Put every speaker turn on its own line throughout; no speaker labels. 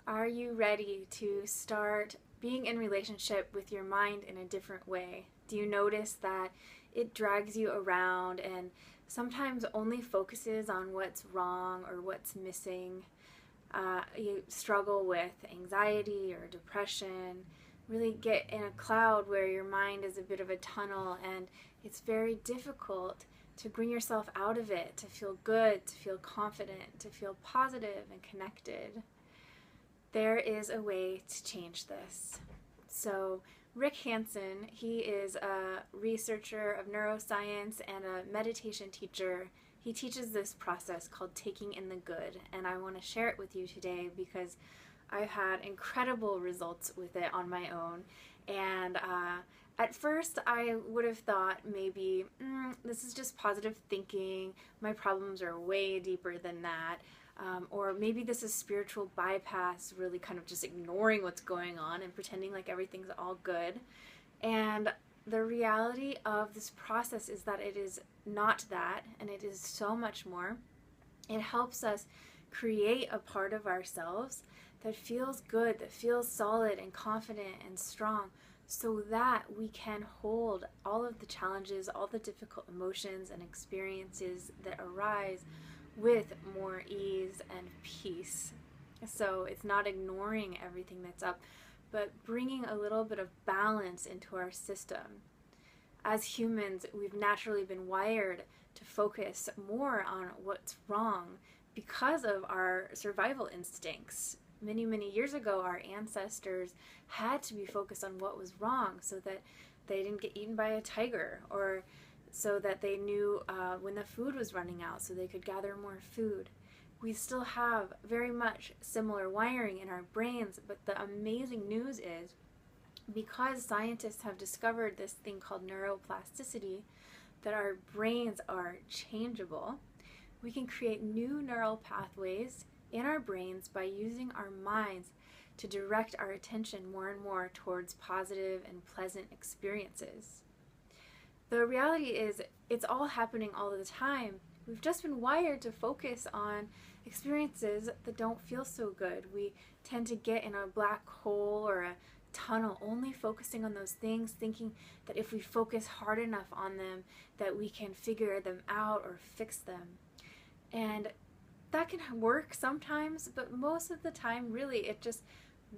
Are you ready to start being in relationship with your mind in a different way? Do you notice that it drags you around and sometimes only focuses on what's wrong or what's missing? You struggle with anxiety or depression, really get in a cloud where your mind is a bit of a tunnel, and it's very difficult to bring yourself out of it, to feel good, to feel confident, to feel positive and connected. There is a way to change this. So Rick Hanson, he is a researcher of neuroscience and a meditation teacher. He teaches this process called taking in the good, and I want to share it with you today because I've had incredible results with it on my own. And at first I would have thought maybe this is just positive thinking, my problems are way deeper than that. Or maybe this is spiritual bypass, really kind of just ignoring what's going on and pretending like everything's all good. And the reality of this process is that it is not that, and it is so much more. It helps us create a part of ourselves that feels good, that feels solid and confident and strong, so that we can hold all of the challenges, all the difficult emotions and experiences that arise with more ease and peace. So it's not ignoring everything that's up, but bringing a little bit of balance into our system. As humans, we've naturally been wired to focus more on what's wrong because of our survival instincts. Many, many years ago, our ancestors had to be focused on what was wrong so that they didn't get eaten by a tiger, or so that they knew when the food was running out so they could gather more food. We still have very much similar wiring in our brains, but the amazing news is, because scientists have discovered this thing called neuroplasticity, that our brains are changeable, we can create new neural pathways in our brains by using our minds to direct our attention more and more towards positive and pleasant experiences. The reality is, it's all happening all the time. We've just been wired to focus on experiences that don't feel so good. We tend to get in a black hole or a tunnel, only focusing on those things, thinking that if we focus hard enough on them, that we can figure them out or fix them. And that can work sometimes, but most of the time, really, it just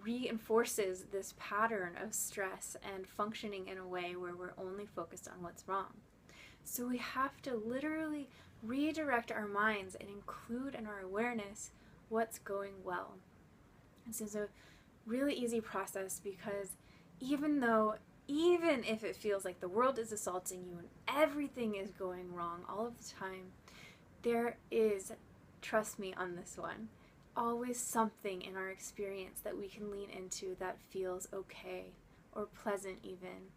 reinforces this pattern of stress and functioning in a way where we're only focused on what's wrong. So we have to literally redirect our minds and include in our awareness what's going well. This is a really easy process because even if it feels like the world is assaulting you and everything is going wrong all of the time, there is, trust me on this one, always something in our experience that we can lean into that feels okay or pleasant even.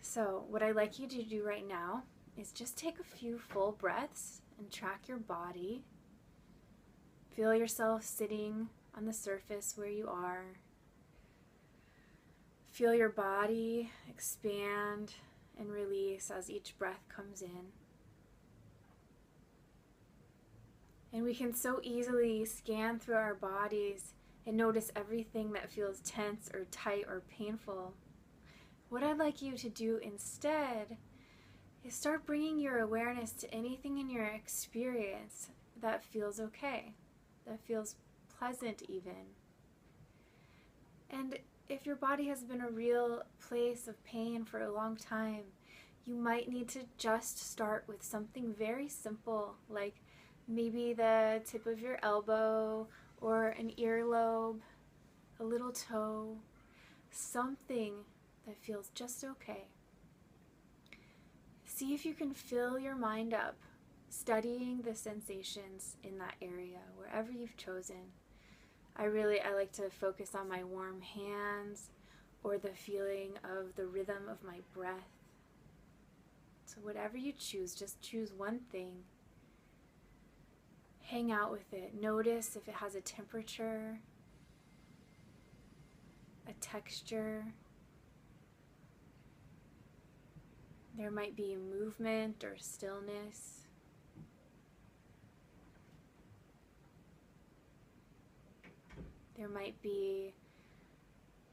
So what I'd like you to do right now is just take a few full breaths and track your body. Feel yourself sitting on the surface where you are. Feel your body expand and release as each breath comes in. And we can so easily scan through our bodies and notice everything that feels tense or tight or painful. What I'd like you to do instead is start bringing your awareness to anything in your experience that feels okay, that feels pleasant even. And if your body has been a real place of pain for a long time, you might need to just start with something very simple, like maybe the tip of your elbow or an earlobe, a little toe, something that feels just okay. See if you can fill your mind up, studying the sensations in that area, wherever you've chosen. I like to focus on my warm hands or the feeling of the rhythm of my breath. So whatever you choose, just choose one thing. Hang out with it. Notice if it has a temperature, a texture. There might be movement or stillness. There might be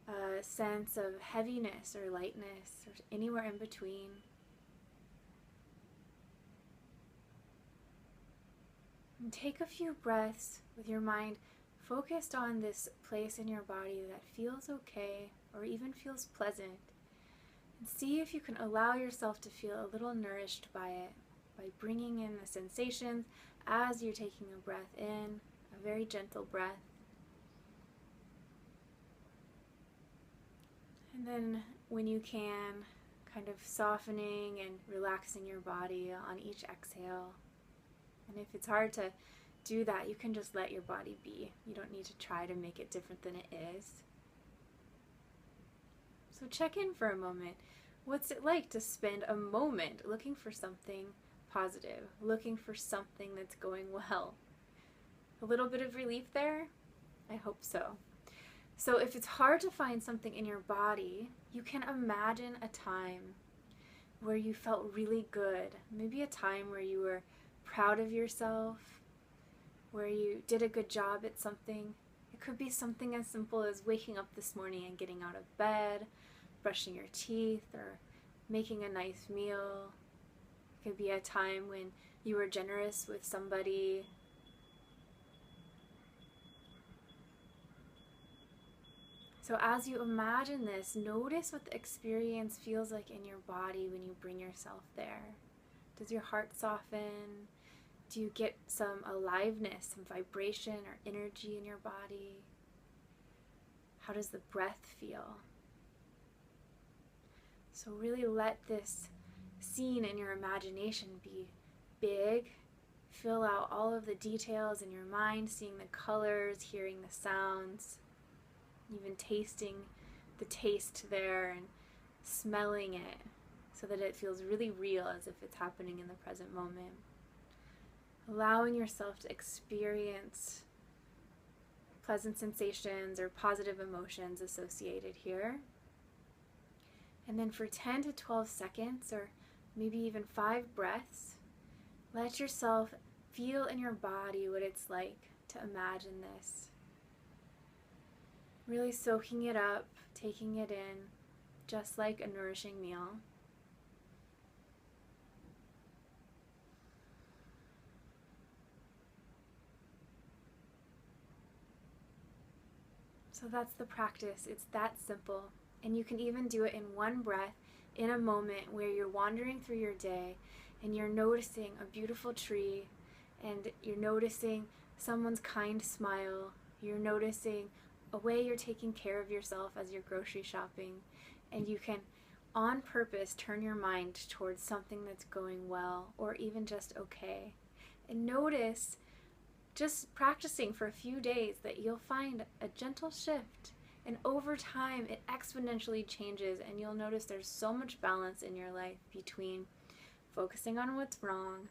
a sense of heaviness or lightness or anywhere in between. And take a few breaths with your mind focused on this place in your body that feels okay or even feels pleasant. And see if you can allow yourself to feel a little nourished by it, by bringing in the sensations as you're taking a breath in, a very gentle breath. And then when you can, kind of softening and relaxing your body on each exhale. And if it's hard to do that, you can just let your body be. You don't need to try to make it different than it is. So check in for a moment. What's it like to spend a moment looking for something positive, looking for something that's going well? A little bit of relief there? I hope so. So if it's hard to find something in your body, you can imagine a time where you felt really good. Maybe a time where you were proud of yourself, where you did a good job at something. It could be something as simple as waking up this morning and getting out of bed, brushing your teeth, or making a nice meal. It could be a time when you were generous with somebody. So as you imagine this, notice what the experience feels like in your body when you bring yourself there. Does your heart soften? Do you get some aliveness, some vibration or energy in your body? How does the breath feel? So really let this scene in your imagination be big. Fill out all of the details in your mind, seeing the colors, hearing the sounds, even tasting the taste there and smelling it so that it feels really real, as if it's happening in the present moment. Allowing yourself to experience pleasant sensations or positive emotions associated here. And then for 10 to 12 seconds, or maybe even 5 breaths, let yourself feel in your body what it's like to imagine this. Really soaking it up, taking it in, just like a nourishing meal. So that's the practice. It's that simple. And you can even do it in one breath in a moment where you're wandering through your day and you're noticing a beautiful tree, and you're noticing someone's kind smile. You're noticing a way you're taking care of yourself as you're grocery shopping, and you can on purpose turn your mind towards something that's going well or even just okay. And notice, just practicing for a few days, that you'll find a gentle shift, and over time it exponentially changes, and you'll notice there's so much balance in your life between focusing on what's wrong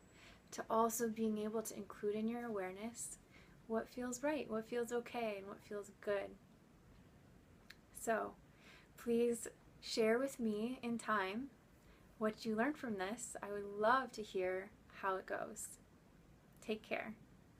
to also being able to include in your awareness what feels right, what feels okay, and what feels good. So please share with me in time what you learned from this. I would love to hear how it goes. Take care.